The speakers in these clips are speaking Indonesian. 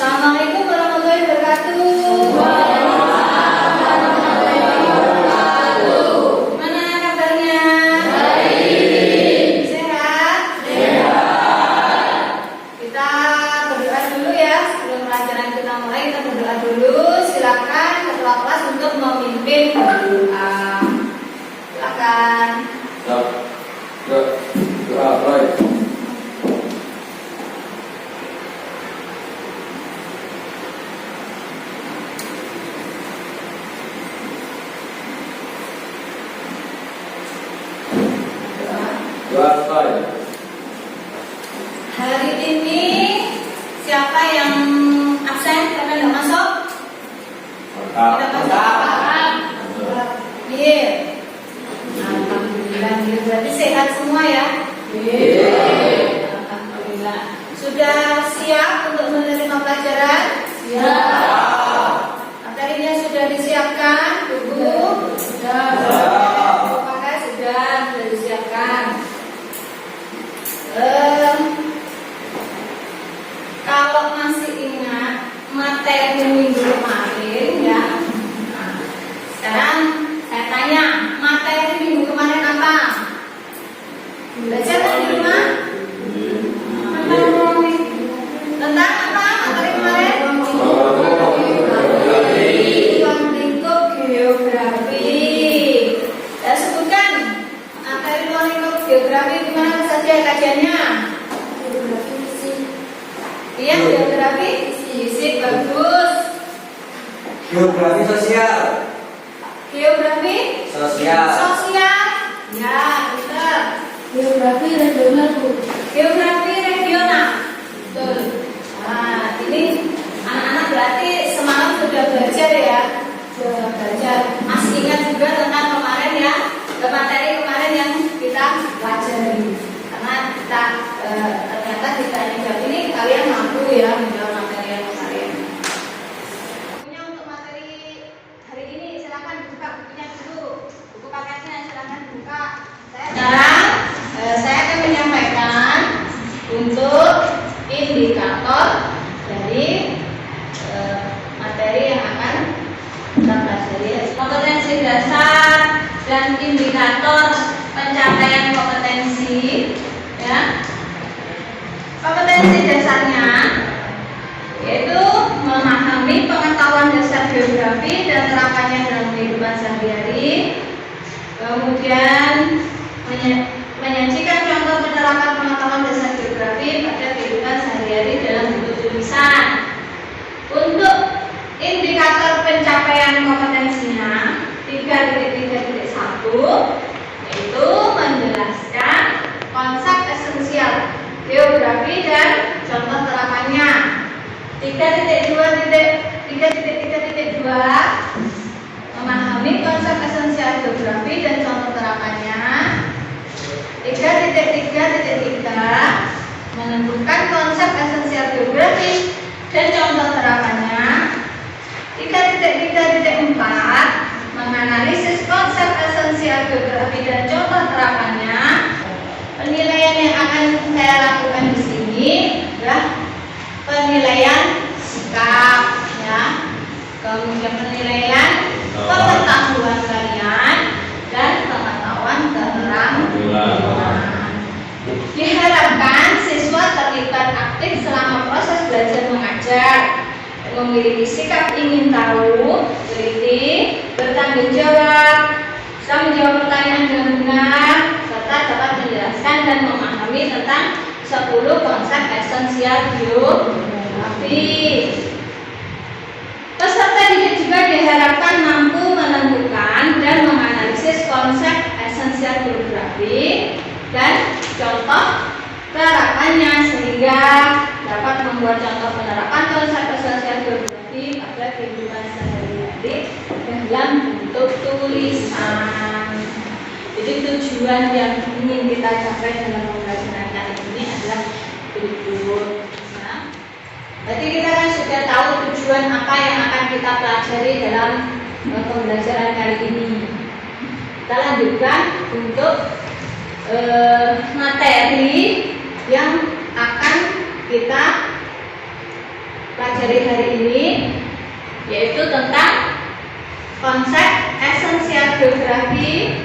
Assalamualaikum warahmatullahi wabarakatuh. Mana kabarnya? Baik. Sehat? Sehat. Kita berdoa dulu ya sebelum pelajaran kita mulai. Kita berdoa dulu. Silakan ketua kelas untuk memimpin doa. Silakan. Doa baik. Hari ini siapa yang absen karena nggak masuk? Tidak masuk. Iya. Alhamdulillah. Berarti sehat semua ya? Iya. Alhamdulillah. Sudah siap untuk menerima pelajaran? Siap. Materinya sudah disiapkan, buku? Sudah. Pakai sudah disiapkan. Kalau masih ingat materi minggu kemarin ya, nah, sekarang saya tanya, materi minggu kemarin apa? Belajar di rumah? Tentang apa materi kemarin? Ruang lingkup geografi. Saya sebutkan materi ruang lingkup geografi di mana saja kajiannya? Iya, geografi fisik bagus. Geografi sosial. Geografi Sosial. sosial. Ya, betul. Geografi regional, Bu. Geografi regional. Betul. Nah, ini anak-anak berarti semalam sudah belajar ya. Sudah belajar. Masih ingat juga tentang kemarin ya, materi kemarin yang kita pelajari. Karena kita ternyata di tanya jawab ini kalian mampu ya menjawab materi yang kemarin. Bukunya untuk materi hari ini silakan buka bukunya dulu. Buku paketnya silakan buka. Sekarang saya akan menyampaikan untuk indikator dari materi yang akan kita pelajari. Kompetensi dasar dan indikator pencapaian kompetensi. Ya. Kompetensi dasarnya yaitu memahami pengetahuan dasar geografi dan terapannya dalam kehidupan sehari-hari. Kemudian menyajikan contoh penerapan pengetahuan dasar geografi pada kehidupan sehari-hari dalam bentuk tulisan. Untuk indikator pencapaian kompetensinya 3.3.1 yaitu menjelaskan konsep esensial geografi dan contoh terapannya. 3.2.3.2 memahami konsep esensial geografi dan contoh terapannya. 3.3.3 menentukan konsep esensial geografi dan contoh terapannya. 3.3.4 menganalisis konsep esensial geografi dan contoh terapannya. Penilaian yang akan saya lakukan di sini adalah penilaian sikap, ya. Kemudian penilaian pengetahuan kalian dan pengetahuan keterampilan. Diharapkan siswa terlibat aktif selama proses belajar mengajar, memiliki sikap ingin tahu, teliti, bertanggung jawab, bisa menjawab pertanyaan dengan benar, serta dapat menjelaskan dan memahami tentang 10 konsep esensial geografi. Peserta didik juga diharapkan mampu menentukan dan menganalisis konsep esensial geografi dan contoh terapannya sehingga dapat membuat contoh penerapan konsep esensial geografi pada kehidupan sehari-hari dalam bentuk tulisan. Jadi tujuan yang ingin kita capai dalam pembelajaran kali ini adalah berikut. Nah, berarti kita kan sudah tahu tujuan apa yang akan kita pelajari dalam pembelajaran kali ini. Kita lanjutkan untuk materi yang akan kita pelajari hari ini, yaitu tentang konsep esensial geografi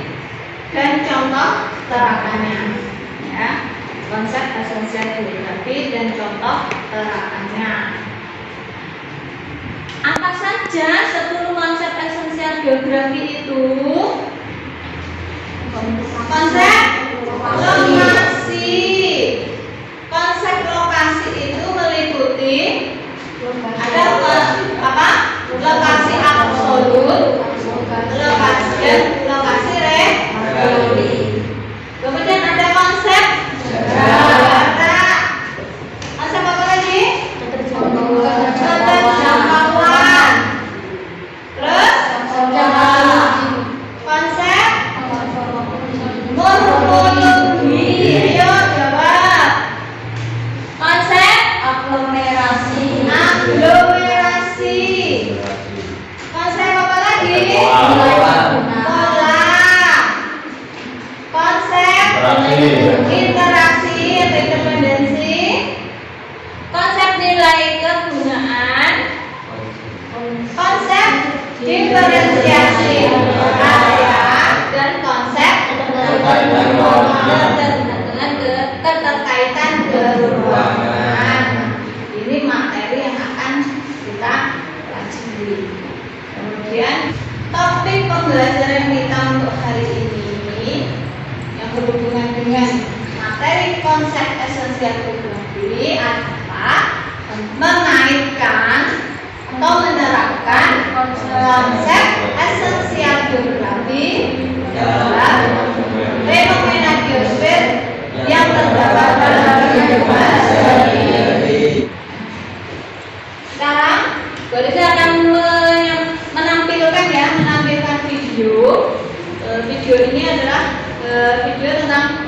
dan contoh terakannya. Ya, konsep esensial geografi dan contoh terakannya. Apa saja 10 konsep esensial geografi itu? Konsep lokasi. Konsep lokasi itu meliputi ada apa? Lokasi absolut, lokasi relatif. Kemudian ada konsep jarak. Konsep apa lagi? Keterjangkauan. Terus konsep morfologi. Ayo jawab. Konsep aglomerasi. Konsep apa lagi? Pola. Konsep interaksi atau interdependensi. Konsep nilai kegunaan. Konsep diferensiasi area dan konsep keterkaitan keruangan. Ini materi yang akan kita pelajari. Kemudian topik pembelajaran kita untuk hari ini yang berhubungan dengan materi konsep esensial geografi adalah mengaitkan atau menerapkan konsep esensial geografi dalam fenomena geosfer yang terdapat dalam kehidupan sehari-hari. Sekarang saya akan menampilkan video. Video ini adalah video tentang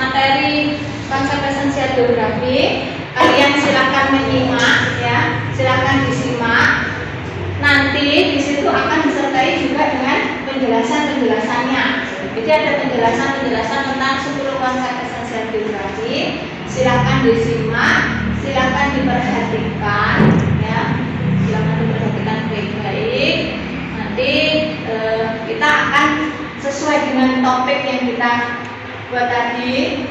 materi konsep esensial geografi. Kalian silakan menyimak ya, silakan disimak. Nanti di situ akan disertai juga dengan penjelasannya. Jadi ada penjelasan tentang 10 konsep esensial geografi. Silakan disimak, silakan diperhatikan ya. Silakan diperhatikan baik-baik. Nanti kita akan sesuai dengan topik yang kita buat tadi.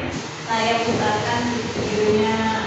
Saya putarkan videonya.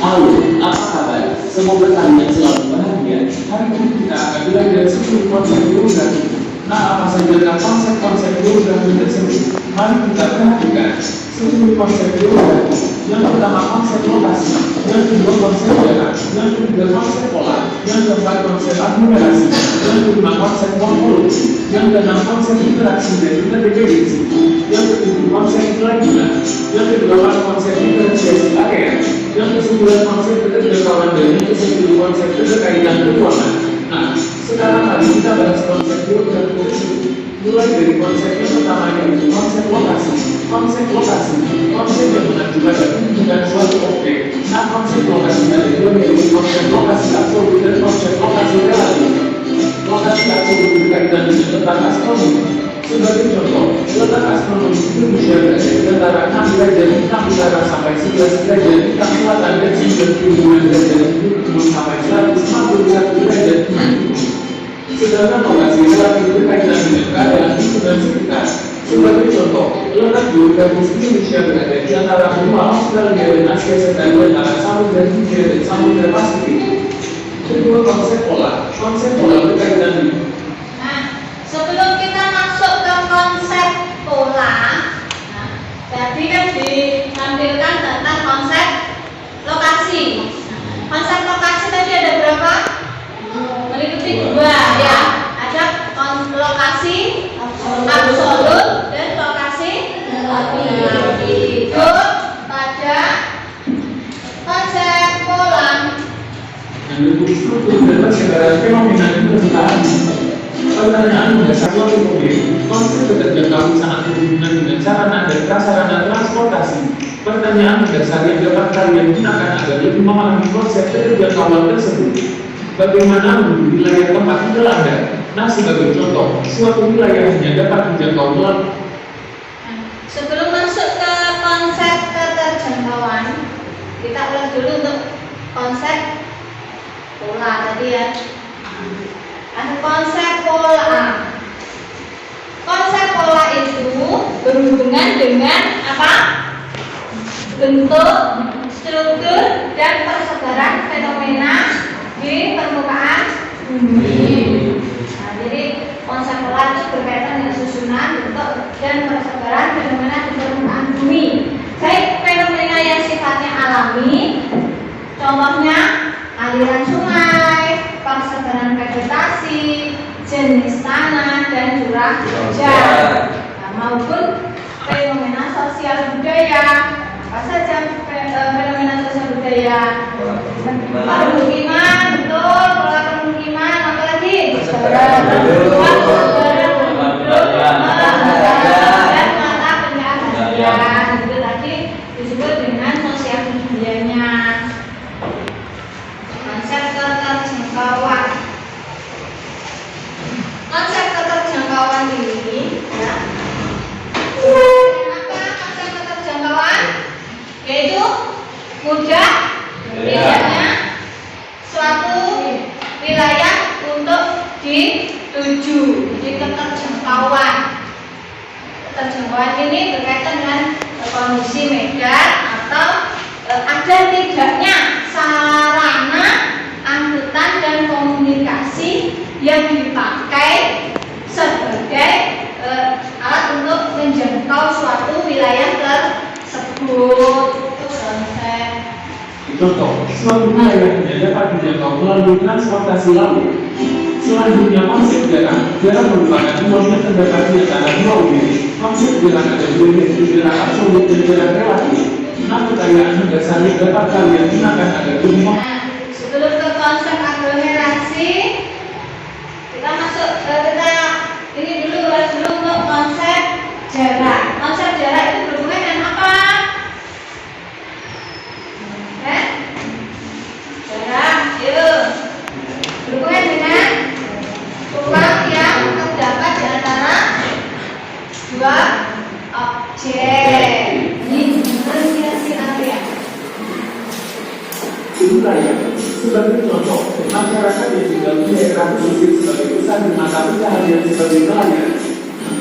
Halo, apa kabar? Semoga kalian selalu bahagia. Hari ini kita akan belajar 10 konsep geografi. Nah, apa saja konsep-konsep geografi tersebut? Mari kita perhatikan 10 konsep geografi. Yang pertama konsep lokasi, yang kedua konsep jarak, yang ketiga konsep pola, yang keempat konsep aglomerasi, yang kelima konsep morfologi, yang keenam konsep interaksi dan interdependensi, yang ketujuh konsep nilai guna, yang kedelapan konsep diferensiasi area, yang kesembilan konsep keterjangkauan dan yang ke-10 konsep keterkaitan keuangan. Nah, sekarang mari kita bahas konsep geografi tersebut. Mulai dari konsep yang pertama yaitu konsep lokasi. Konsep yang mengacu pada kunjungan suatu objek. Nah, konsep lokasi ada dua yaitu konsep lokasi absolut dan konsep lokasi relatif. Lokasi absolut berkaitan dengan letak astronomi. Sebagai contoh, letak astronomi Indonesia berada di antara 6 derajat bintang utara sampai 11 derajat bintang selatan dan 92 derajat timur sampai 151 derajat timur. Sedangkan lokasi relatif berkaitan dengan keadaan lingkungan sekitar. Sebagai contoh, letak geografis Indonesia berada di antara benua Australia dan Asia serta di antara Samudra Hindia dan Samudra Pasifik. Kedua, konsep pola berkaitan dengan. Nah, sebelum kita masuk ke konsep pola, tadi kan ditampilkan tentang konsep lokasi. Konsep lokasi tadi ada berapa? Meliputi 2 ya. Ada lokasi absolut dan lokasi relatif. Pada konsep pola. Meliputi struktur dan persebaran fenomena kesetaraan. Pertanyaan mendasar suatu objek. Konsep keterjangkauan sangat berhubungan dengan sarana dan prasarana transportasi. Pertanyaan mendasar yang dapat kalian gunakan agar lebih memahami konsep keterjangkauan tersebut. Bagaimana menurut wilayah tempat tinggal Anda? Nah, sebagai contoh, suatu wilayah hanya dapat dijangkau melalui. kita ulas dulu untuk konsep pola tadi ya. Ada konsep pola. Konsep pola itu berhubungan dengan apa? Bentuk, struktur, dan persebaran fenomena di permukaan bumi. Nah, jadi konsep pola itu berkaitan dengan susunan, bentuk, dan persebaran fenomena di permukaan bumi. Baik fenomena yang sifatnya alami, contohnya aliran sungai, persebaran vegetasi, jenis tanah, dan curah hujan, maupun fenomena sosial budaya. Apa saja fenomena sosial budaya? Permukiman, betul, pola permukiman, apa lagi? Dan mata pencaharian, itu tadi disebut dengan sosial budayanya. Konsep keterjangkauan. Konsep keterjangkauan ini ya. Apa konsep keterjangkauan? Yaitu mudah tidaknya suatu wilayah untuk dituju. Jadi keterjangkauan. Keterjangkauan ini berkaitan dengan kondisi medan atau ada tidaknya sarana angkutan dan komunikasi yang dipakai sebagai alat untuk menjangkau suatu wilayah tersebut. Itu konsep. Contoh, suatu wilayah tidak dapat dijangkau melalui transportasi laut. Selanjutnya konsep jarak. Jarak merupakan ruang yang terdapat di antara dua objek. Konsep jarak ada dua yaitu jarak absolut dan jarak relatif. Namun kalian mendasari dapat kalian gunakan agar lebih. Sebelum ke konsep aglomerasi, kita masuk kita ini dulu untuk konsep jarak. Konsep jarak itu berhubungan dengan apa? Jarak, yuk. Berhubungan dengan ruang yang terdapat di antara dua objek. Ini diferensiasi area. Wilayah sebagai contoh, masyarakat yang tinggal di daerah pesisir sebagai pusat di mata pencaharian sebagai nelayan.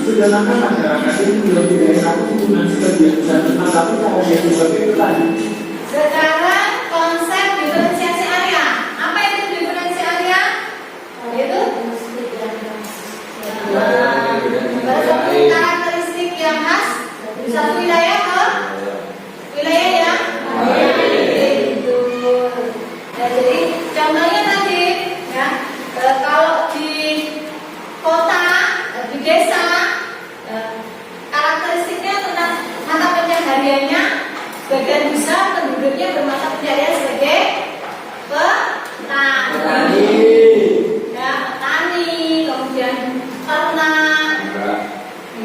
Sedangkan masyarakat yang tinggal di daerah pegunungan sebagai pusat di mata pencaharian sebagai petani. Sekarang konsep diferensiasi area. Apa itu diferensiasi area? Yaitu karakteristik yang khas di satu wilayah ke wilayah yang itu. Ya, jadi contohnya tadi ya, kalau di kota, di desa, karakteristiknya tentang mata pencahariannya, bagian besar penduduknya bermata pencaharian sebagai petani, ya petani, kemudian ternak,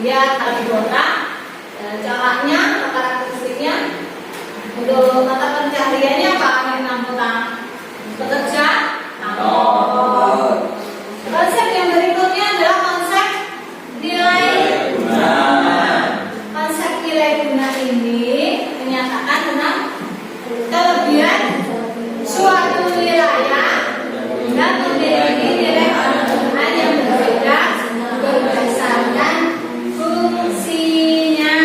ya di kota. Caranya, karakteristiknya untuk mata pencahariannya apa? Yang kota bekerja, konsep yang berikutnya adalah konsep nilai guna. Konsep nilai guna ini menyatakan tentang kelebihan suatu wilayah dan memiliki nilai keuntungan yang berbeda berdasarkan fungsinya.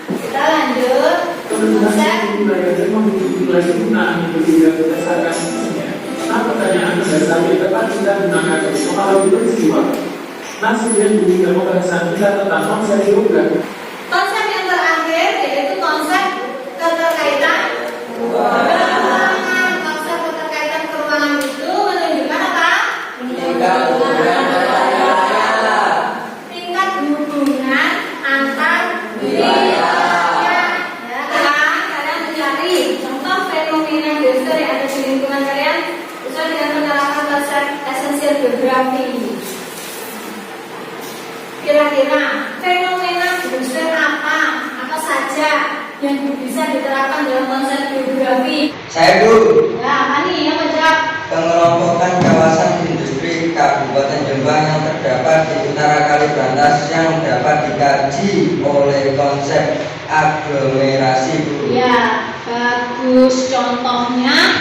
Kita lanjut konsep wilayah dan memiliki nilai kegunaan yang berbeda berdasarkan fungsinya. Nah, pertanyaan mendasar dapat kita gunakan untuk mengalami peristiwa. Nasib yang juga pembahasan kita tentang konsep geografi. Konsep yang terakhir yaitu konsep keterkaitan keruangan. Konsep keterkaitan keruangan itu menunjukkan apa? Tingkat hubungan antar wilayah. Ya kan? Kalian mencari contoh fenomena geosfer yang ada di lingkungan kalian sesuai dengan penerapan konsep esensial geografi. Kira-kira fenomena geosfer apa saja yang bisa diterapkan dalam konsep geografi? Saya dulu. Ya, apa nih yang menjawab? Pengelompokan kawasan industri Kabupaten Jombang yang terdapat di utara Kali Brantas yang dapat dikaji oleh konsep aglomerasi. Ya, bagus. bagus. Contohnya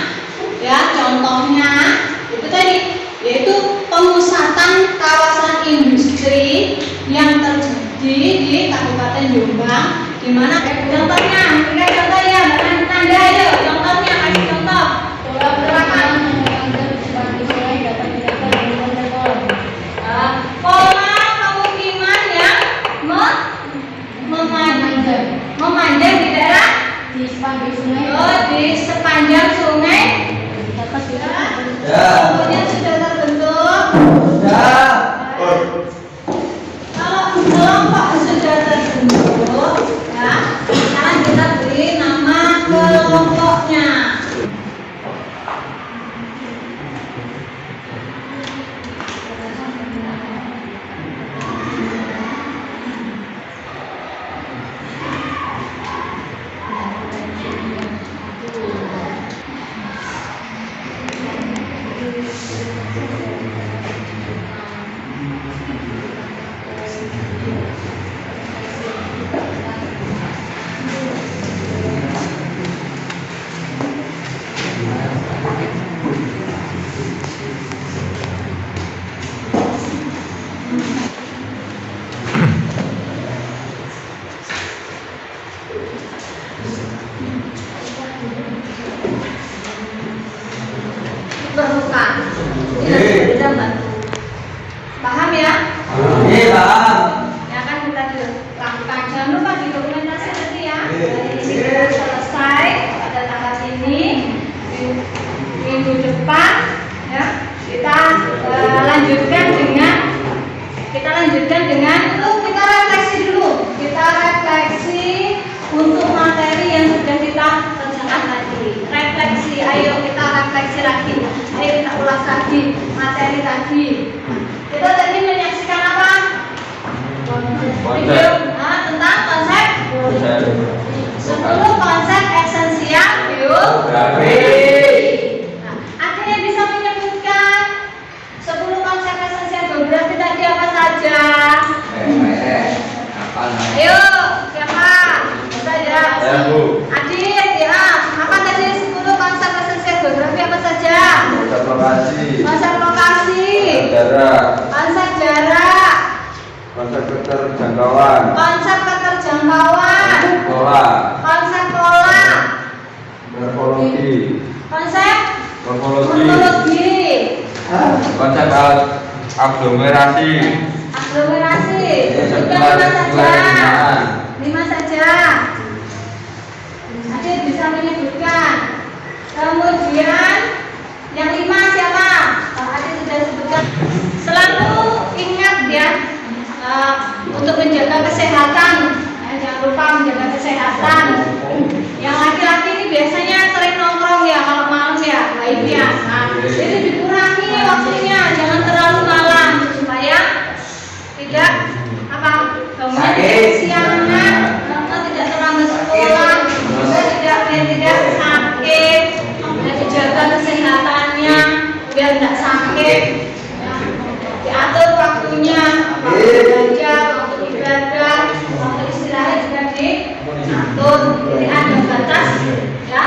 itu tadi, yaitu pemusatan kawasan industri yang terjadi di Kabupaten Jombang, di mana contohnya, contoh ya, tanda ayo, contohnya kasih contoh. Pola pemukiman yang memanjang di daerah di sepanjang sungai. di sepanjang sungai. Ya. Kemudian sudah terbentuk. Ya. Kalau kelompok sudah terbentuk, ya, sekarang kita beri nama kelompoknya. Perlukan. Ini sudah bantu. Paham ya? Iya, paham. Ya kan kita lakukan. Jangan lupa di dokumentasi nanti ya. Dari sini kita selesai pada tahap ini. Minggu depan ya kita lanjutkan dengan kita refleksi dulu. Kita refleksi untuk materi yang sudah kita kerjakan tadi. Refleksi, ayo kita refleksi lagi. Ayo kita ulas lagi materi tadi. Kita tadi menyaksikan apa? Video tentang konsep 10 konsep esensial biografi. Nah, ada yang bisa menyebutkan 10 konsep esensial biografi tadi apa saja? Apa namanya? Ayo, siapa? Bisa ya. Ya, Bu. Adit, ya. Apa tadi 10 konsep esensial biografi apa saja? Konsep lokasi. Konsep lokasi. Jarak. Konsep jarak. Konsep keterjangkauan. Konsep keterjangkauan. Pola. Konsep pola. Morfologi. Konsep Morfologi. morfologi. Konsep aglomerasi. Aglomerasi. Konsep Sudah 5 saja. kewilayahan. 5 saja. Adit bisa menyebutkan. Kemudian yang 5 siapa? Pak Adit sudah sebutkan. Selalu ingat ya, untuk menjaga kesehatan. Jangan lupa menjaga kesehatan. Yang laki-laki ini biasanya sering nongkrong ya kalau malam ya, baiknya. Nah, jadi dikurangi waktunya, jangan terlalu malam supaya tidak apa? Kemudian kesiangan, tidak terlambat sekolah, tidak sakit, dan dijaga kesehatannya biar tidak sakit. Diatur waktunya, waktu belajar, waktu ibadah, waktu istirahat juga diatur. Jadi ada batas ya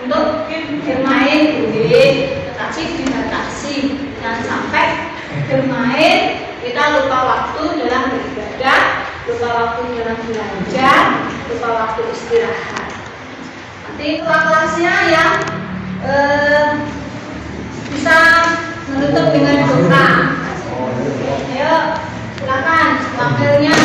untuk bermain boleh, tetapi dibatasi. Jangan sampai bermain kita lupa waktu dalam beribadah, lupa waktu dalam belajar, lupa waktu istirahat. Nanti kelasnya yang bisa menutup dengan doa. Ayo, silakan wakilnya.